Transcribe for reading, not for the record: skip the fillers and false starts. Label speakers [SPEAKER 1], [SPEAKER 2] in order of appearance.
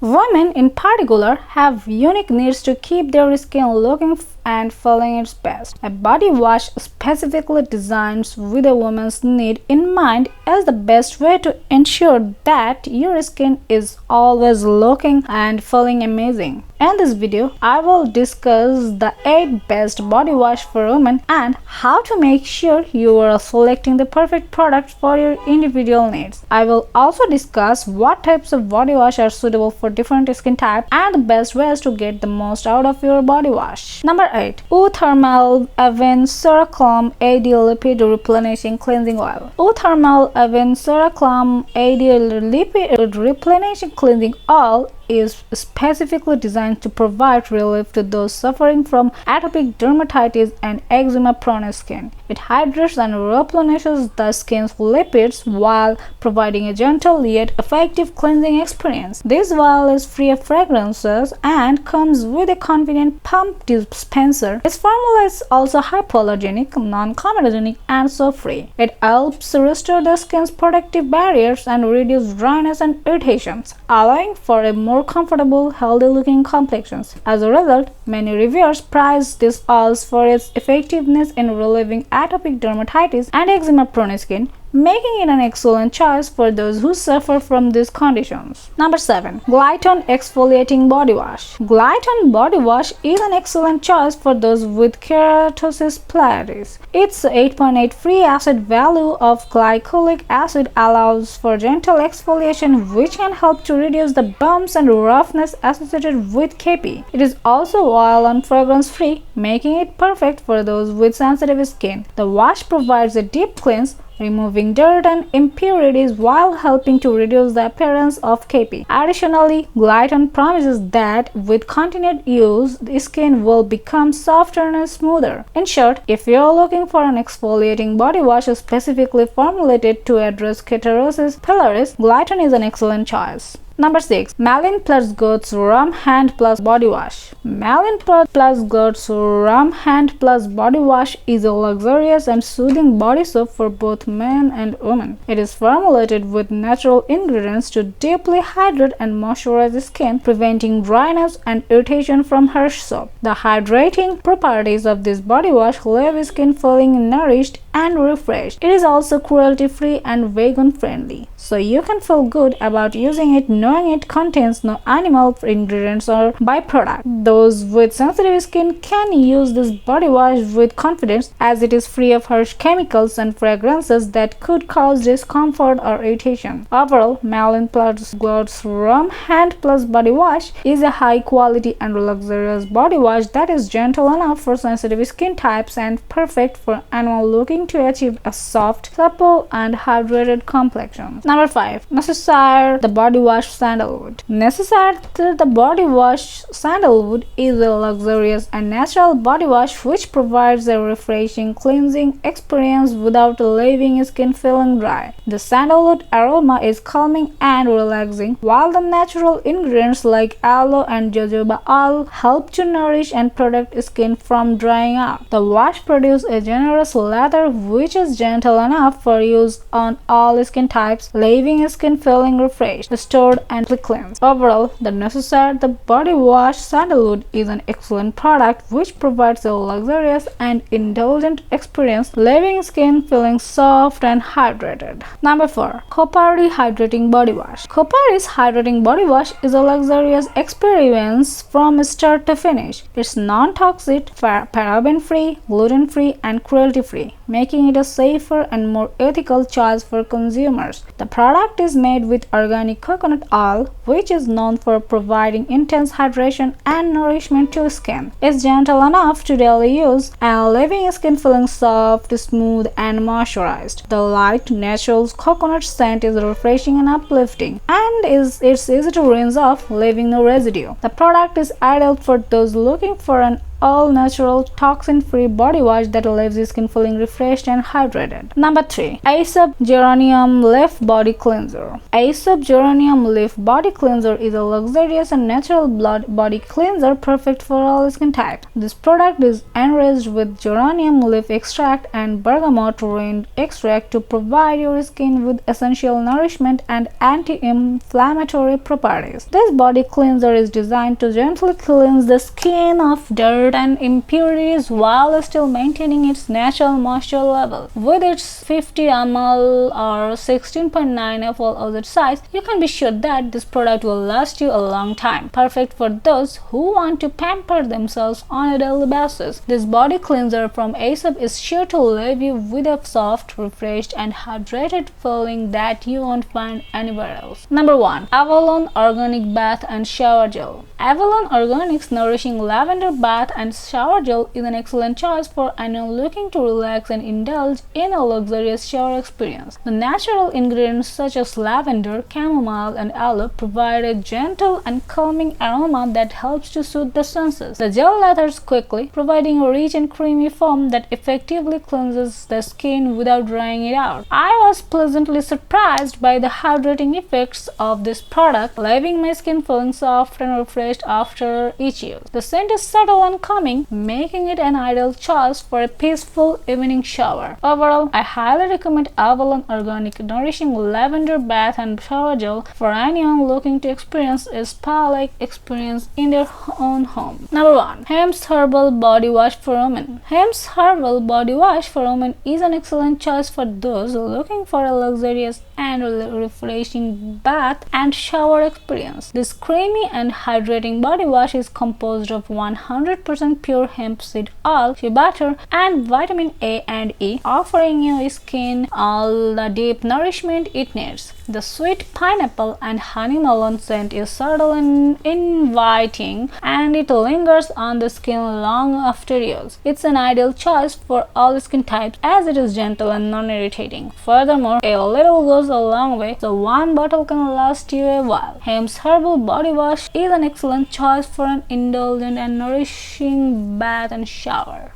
[SPEAKER 1] Women in particular have unique needs to keep their skin looking and feeling its best. A body wash specifically designed with a woman's need in mind is the best way to ensure that your skin is always looking and feeling amazing. In this video, I will discuss the 8 best body wash for women and how to make sure you are selecting the perfect product for your individual needs. I will also discuss what types of body wash are suitable for different skin types and the best ways to get the most out of your body wash. Number 8. Thermale Avene XeraCalm AD Lipid-Replenishing Cleansing Oil. Thermale Avene XeraCalm AD Lipid-Replenishing Cleansing Oil is specifically designed to provide relief to those suffering from atopic dermatitis and eczema-prone skin. It hydrates and replenishes the skin's lipids while providing a gentle yet effective cleansing experience. This oil is free of fragrances and comes with a convenient pump dispenser. Its formula is also hypoallergenic, non-comedogenic, and soap-free. It helps restore the skin's protective barriers and reduce dryness and irritations, allowing for a more comfortable, healthy-looking complexions. As a result, many reviewers prize these oils for its effectiveness in relieving atopic dermatitis and eczema-prone skin, making it an excellent choice for those who suffer from these conditions. Number 7. Glytone Exfoliating Body Wash. Glytone Body Wash is an excellent choice for those with keratosis pilaris. Its 8.8 free acid value of glycolic acid allows for gentle exfoliation, which can help to reduce the bumps and roughness associated with KP. It is also oil and fragrance-free, making it perfect for those with sensitive skin. The wash provides a deep cleanse, removing dirt and impurities while helping to reduce the appearance of KP. Additionally, Glytone promises that with continued use, the skin will become softer and smoother. In short, if you're looking for an exfoliating body wash specifically formulated to address keratosis pilaris, Glytone is an excellent choice. Number 6. Malin plus Goetz Rum Hand Plus Body Wash. Malin plus Goetz Rum Hand Plus Body Wash is a luxurious and soothing body soap for both men and women. It is formulated with natural ingredients to deeply hydrate and moisturize the skin, preventing dryness and irritation from harsh soap. The hydrating properties of this body wash leave skin feeling nourished and refreshed. It is also cruelty-free and vegan-friendly, so you can feel good about using it knowing it contains no animal ingredients or byproduct. Those with sensitive skin can use this body wash with confidence, as it is free of harsh chemicals and fragrances that could cause discomfort or irritation. Overall, Malin plus Goetz Rum Hand Plus Body Wash is a high-quality and luxurious body wash that is gentle enough for sensitive skin types and perfect for anyone looking to achieve a soft, supple, and hydrated complexion. Number 5. NÉCESSAIRE The Body Wash Sandalwood. NÉCESSAIRE the Body Wash Sandalwood is a luxurious and natural body wash which provides a refreshing cleansing experience without leaving skin feeling dry. The sandalwood aroma is calming and relaxing, while the natural ingredients like aloe and jojoba oil help to nourish and protect skin from drying out. The wash produces a generous lather which is gentle enough for use on all skin types, leaving skin feeling refreshed, restored, and cleansed. Overall, the NÉCESSAIRE the Body Wash Sandalwood is an excellent product which provides a luxurious and indulgent experience, leaving skin feeling soft and hydrated. Number 4. Kopari Hydrating Body Wash. Kopari's Hydrating Body Wash is a luxurious experience from start to finish. It's non-toxic, paraben-free, gluten-free, and cruelty-free, making it a safer and more ethical choice for consumers. The product is made with organic coconut oil, which is known for providing intense hydration and nourishment to skin. It's gentle enough to daily use and leaving skin feeling soft, smooth, and moisturized. The light, natural coconut scent is refreshing and uplifting, and it's easy to rinse off, leaving no residue. The product is ideal for those looking for an all-natural, toxin-free body wash that leaves your skin feeling refreshed and hydrated. Number 3. Aesop Geranium Leaf Body Cleanser. Aesop Geranium Leaf Body Cleanser is a luxurious and natural body cleanser perfect for all skin types. This product is enriched with geranium leaf extract and bergamot root extract to provide your skin with essential nourishment and anti-inflammatory properties. This body cleanser is designed to gently cleanse the skin of dirt and impurities while still maintaining its natural moisture level. With its 50 ml or 16.9 FL outside size, you can be sure that this product will last you a long time. Perfect for those who want to pamper themselves on a daily basis. This body cleanser from Aesop is sure to leave you with a soft, refreshed and hydrated feeling that you won't find anywhere else. Number 1. Avalon Organic Bath and Shower Gel. Avalon Organic's nourishing lavender bath and shower gel is an excellent choice for anyone looking to relax and indulge in a luxurious shower experience. The natural ingredients such as lavender, chamomile and aloe provide a gentle and calming aroma that helps to soothe the senses. The gel lathers quickly, providing a rich and creamy foam that effectively cleanses the skin without drying it out. I was pleasantly surprised by the hydrating effects of this product, leaving my skin feeling soft and refreshed after each use. The scent is subtle and calming, making it an ideal choice for a peaceful evening shower. Overall, I highly recommend Avalon Organic Nourishing Lavender Bath and Shower Gel for anyone looking to experience a spa-like experience in their own home. Number 1. Hempz Herbal Body Wash for Women. Hempz Herbal Body Wash for Women is an excellent choice for those looking for a luxurious and refreshing bath and shower experience. This creamy and hydrating body wash is composed of 100% pure hemp seed oil, shea butter, and vitamin A and E, offering your skin all the deep nourishment it needs. The sweet pineapple and honey melon scent is subtle and inviting, and it lingers on the skin long after use. It's an ideal choice for all skin types as it is gentle and non-irritating. Furthermore, a little goes a long way, so one bottle can last you a while. Hempz Herbal Body Wash is an excellent choice for an indulgent and nourishing bath and shower.